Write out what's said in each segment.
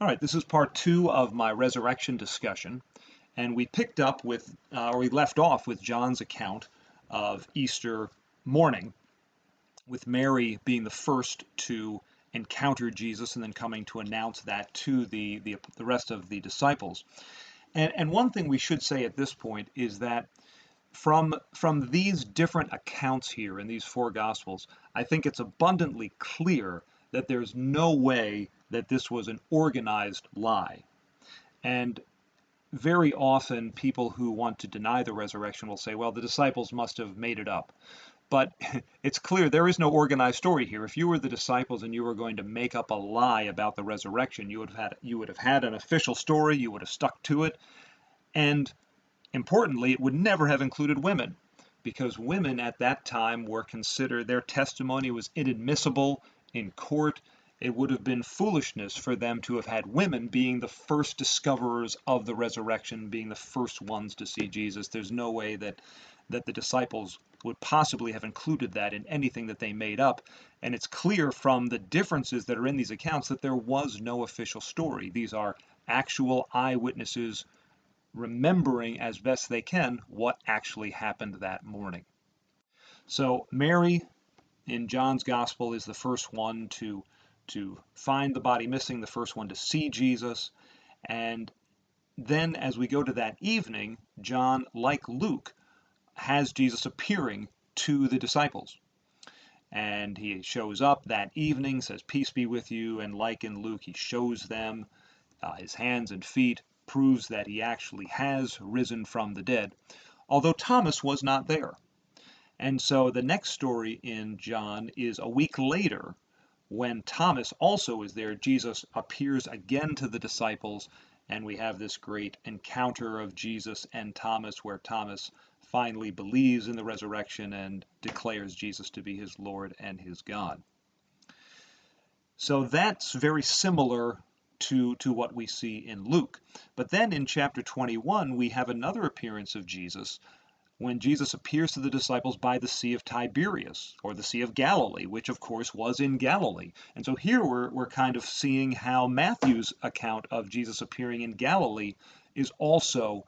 All right, this is part two of my resurrection discussion, and we picked up with, or we left off with John's account of Easter morning, with Mary being the first to encounter Jesus and then coming to announce that to the rest of the disciples. And one thing we should say at this point is that from these different accounts here in these four Gospels, I think it's abundantly clear that there's no way that this was an organized lie. And very often, people who want to deny the resurrection will say, well, the disciples must have made it up. But it's clear there is no organized story here. If you were the disciples and you were going to make up a lie about the resurrection, you would have had an official story, you would have stuck to it, and importantly, it would never have included women, because women at that time were considered, their testimony was inadmissible in court. It would have been foolishness for them to have had women being the first discoverers of the resurrection, being the first ones to see Jesus. There's no way that the disciples would possibly have included that in anything that they made up. And it's clear from the differences that are in these accounts that there was no official story. These are actual eyewitnesses remembering as best they can what actually happened that morning. So Mary in John's gospel is the first one to find the body missing, the first one to see Jesus. And then as we go to that evening, John, like Luke, has Jesus appearing to the disciples. And he shows up that evening, says, "Peace be with you." And like in Luke, he shows them his hands and feet, proves that he actually has risen from the dead, although Thomas was not there. And so the next story in John is a week later, when Thomas also is there. Jesus appears again to the disciples, and we have this great encounter of Jesus and Thomas, where Thomas finally believes in the resurrection and declares Jesus to be his Lord and his God. So that's very similar to what we see in Luke. But then in chapter 21, we have another appearance of Jesus when Jesus appears to the disciples by the Sea of Tiberias, or the Sea of Galilee, which of course was in Galilee. And so here we're kind of seeing how Matthew's account of Jesus appearing in Galilee is also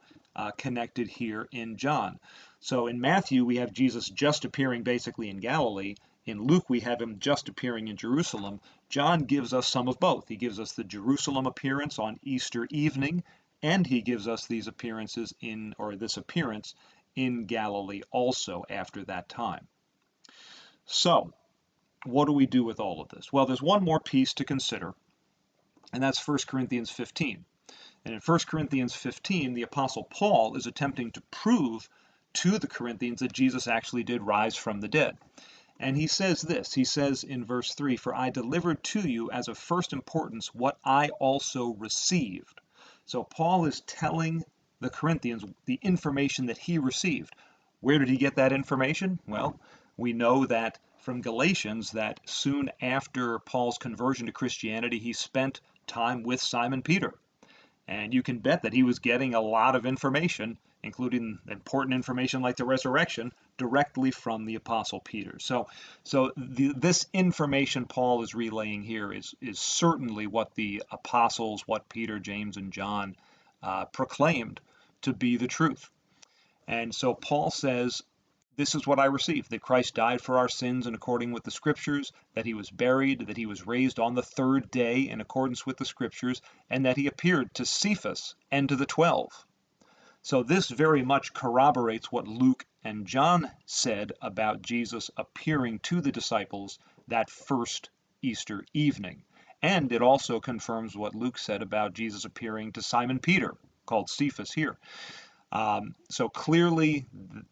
connected here in John. So in Matthew, we have Jesus just appearing basically in Galilee. In Luke, we have him just appearing in Jerusalem. John gives us some of both. He gives us the Jerusalem appearance on Easter evening, and he gives us these appearances this appearance in Galilee also after that time. So, what do we do with all of this? Well, there's one more piece to consider, and that's 1 Corinthians 15. And in 1 Corinthians 15, the Apostle Paul is attempting to prove to the Corinthians that Jesus actually did rise from the dead. And he says this, he says in verse 3, "For I delivered to you as of first importance what I also received." So Paul is telling the Corinthians the information that he received. Where did he get that information? Well, we know that from Galatians that soon after Paul's conversion to Christianity, he spent time with Simon Peter. And you can bet that he was getting a lot of information, including important information like the resurrection, directly from the Apostle Peter. So this information Paul is relaying here is certainly what the apostles, what Peter, James, and John proclaimed to be the truth. And so Paul says, "This is what I received, that Christ died for our sins in accordance with the Scriptures, that he was buried, that he was raised on the third day in accordance with the Scriptures, and that he appeared to Cephas and to the 12. So this very much corroborates what Luke and John said about Jesus appearing to the disciples that first Easter evening. And it also confirms what Luke said about Jesus appearing to Simon Peter, called Cephas here. So clearly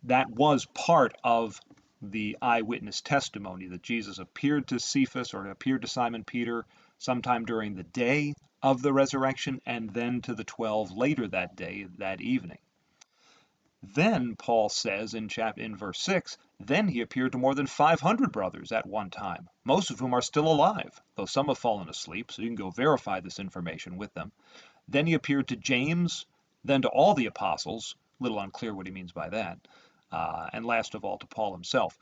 that was part of the eyewitness testimony, that Jesus appeared to Cephas or appeared to Simon Peter sometime during the day of the resurrection, and then to the 12 later that day, that evening. Then Paul says in verse 6, "Then he appeared to more than 500 brothers at one time, most of whom are still alive, though some have fallen asleep," so you can go verify this information with them. "Then he appeared to James, then to all the apostles," a little unclear what he means by that, and last of all to Paul himself.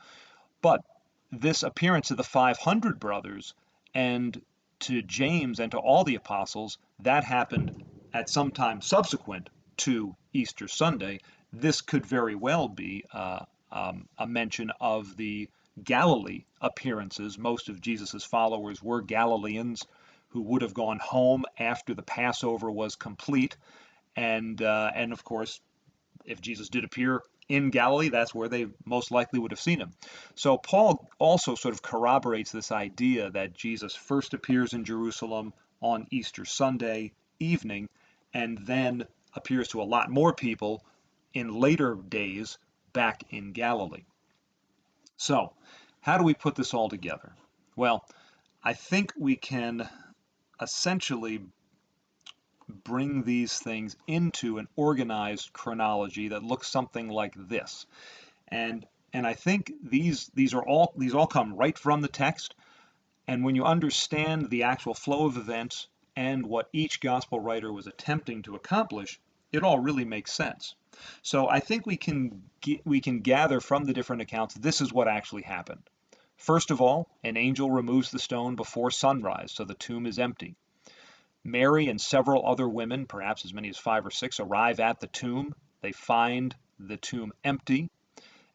But this appearance of the 500 brothers and to James and to all the apostles, that happened at some time subsequent to Easter Sunday. This could very well be a mention of the Galilee appearances. Most of Jesus' followers were Galileans who would have gone home after the Passover was complete. And of course, if Jesus did appear in Galilee, that's where they most likely would have seen him. So Paul also sort of corroborates this idea that Jesus first appears in Jerusalem on Easter Sunday evening, and then appears to a lot more people in later days back in Galilee. So, how do we put this all together? Well, I think we can essentially bring these things into an organized chronology that looks something like this. And I think these all come right from the text. And when you understand the actual flow of events and what each gospel writer was attempting to accomplish, it all really makes sense. So I think we can gather from the different accounts this is what actually happened. First of all, an angel removes the stone before sunrise, so the tomb is empty. Mary and several other women, perhaps as many as 5 or 6, arrive at the tomb. They find the tomb empty.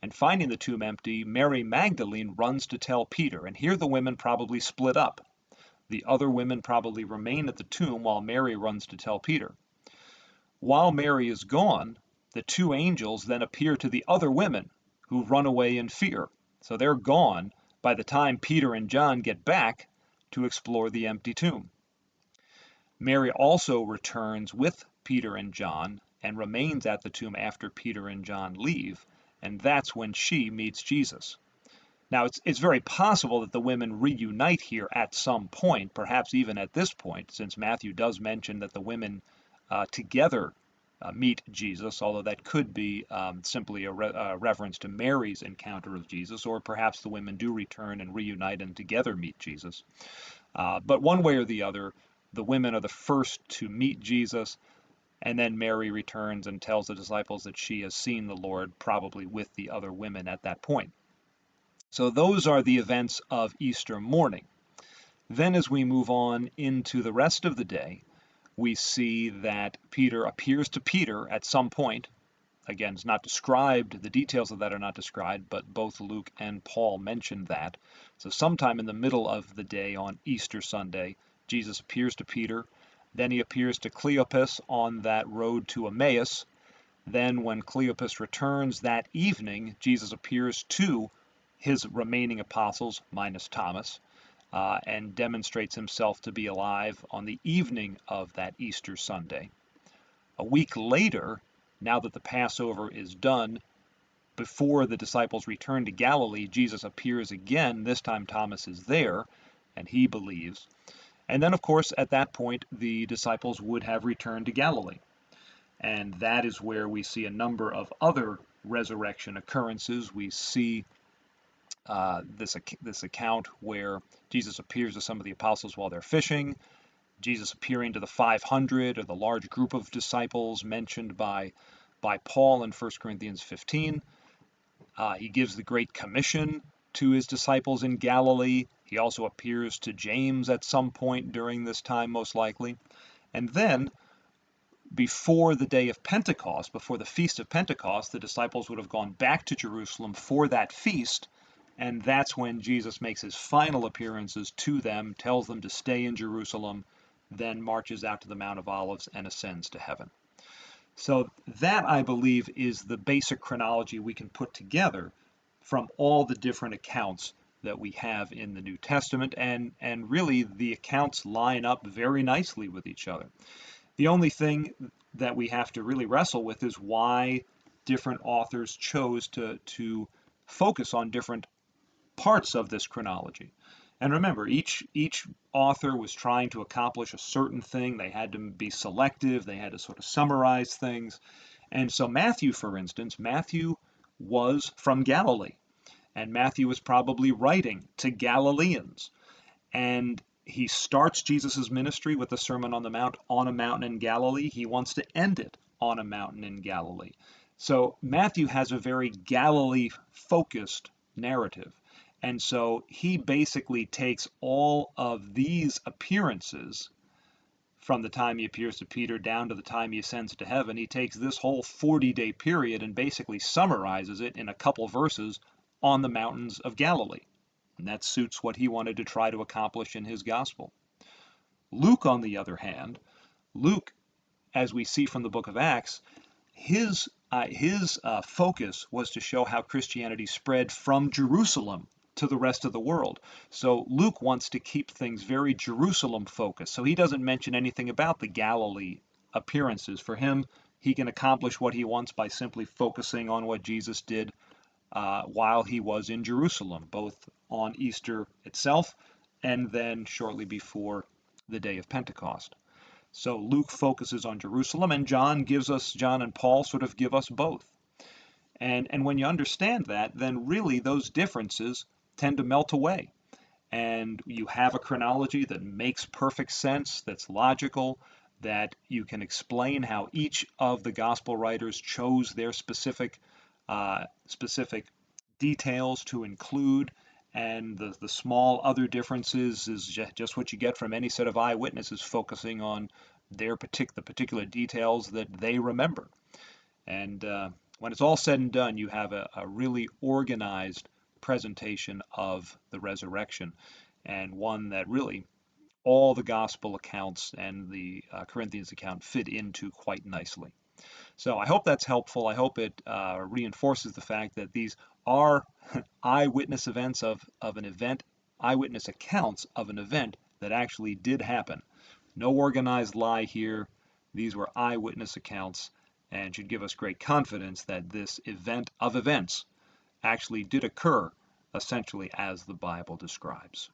And finding the tomb empty, Mary Magdalene runs to tell Peter. And here the women probably split up. The other women probably remain at the tomb while Mary runs to tell Peter. While Mary is gone, the 2 angels then appear to the other women who run away in fear. So they're gone by the time Peter and John get back to explore the empty tomb. Mary also returns with Peter and John and remains at the tomb after Peter and John leave, and that's when she meets Jesus. Now, it's very possible that the women reunite here at some point, perhaps even at this point, since Matthew does mention that the women together meet Jesus, although that could be simply a reference to Mary's encounter with Jesus, or perhaps the women do return and reunite and together meet Jesus. But one way or the other, the women are the first to meet Jesus, and then Mary returns and tells the disciples that she has seen the Lord, probably with the other women at that point. So those are the events of Easter morning. Then as we move on into the rest of the day, we see that Peter appears to Peter at some point. Again, it's not described, the details of that are not described, but both Luke and Paul mentioned that. So sometime in the middle of the day on Easter Sunday, Jesus appears to Peter. Then he appears to Cleopas on that road to Emmaus. Then when Cleopas returns that evening, Jesus appears to his remaining apostles, minus Thomas, and demonstrates himself to be alive on the evening of that Easter Sunday. A week later, now that the Passover is done, before the disciples return to Galilee, Jesus appears again. This time Thomas is there, and he believes. And then, of course, at that point, the disciples would have returned to Galilee. And that is where we see a number of other resurrection occurrences. We see this account where Jesus appears to some of the apostles while they're fishing, Jesus appearing to the 500, or the large group of disciples mentioned by Paul in 1 Corinthians 15. He gives the Great Commission to his disciples in Galilee. He also appears to James at some point during this time, most likely. And then, before the day of Pentecost, before the Feast of Pentecost, the disciples would have gone back to Jerusalem for that feast, and that's when Jesus makes his final appearances to them, tells them to stay in Jerusalem, then marches out to the Mount of Olives and ascends to heaven. So that, I believe, is the basic chronology we can put together from all the different accounts that we have in the New Testament, and really the accounts line up very nicely with each other. The only thing that we have to really wrestle with is why different authors chose to focus on different parts of this chronology. And remember, each author was trying to accomplish a certain thing. They had to be selective. They had to sort of summarize things. And so Matthew, for instance, Matthew was from Galilee. And Matthew was probably writing to Galileans. And he starts Jesus' ministry with the Sermon on the Mount on a mountain in Galilee. He wants to end it on a mountain in Galilee. So Matthew has a very Galilee-focused narrative. And so he basically takes all of these appearances from the time he appears to Peter down to the time he ascends to heaven. He takes this whole 40-day period and basically summarizes it in a couple verses on the mountains of Galilee. And that suits what he wanted to try to accomplish in his gospel. Luke, on the other hand, Luke, as we see from the book of Acts, his focus was to show how Christianity spread from Jerusalem to the rest of the world. So Luke wants to keep things very Jerusalem focused. So he doesn't mention anything about the Galilee appearances. For him, he can accomplish what he wants by simply focusing on what Jesus did while he was in Jerusalem, both on Easter itself and then shortly before the day of Pentecost. So Luke focuses on Jerusalem, and John and Paul sort of give us both. And when you understand that, then really those differences tend to melt away. And you have a chronology that makes perfect sense, that's logical, that you can explain how each of the gospel writers chose their specific details to include, and the small other differences is just what you get from any set of eyewitnesses focusing on the particular details that they remember. And when it's all said and done, you have a really organized presentation of the resurrection, and one that really all the gospel accounts and the Corinthians account fit into quite nicely. So I hope that's helpful. I hope it reinforces the fact that these are eyewitness events of an event, eyewitness accounts of an event that actually did happen. No organized lie here. These were eyewitness accounts and should give us great confidence that this event of events actually did occur essentially as the Bible describes.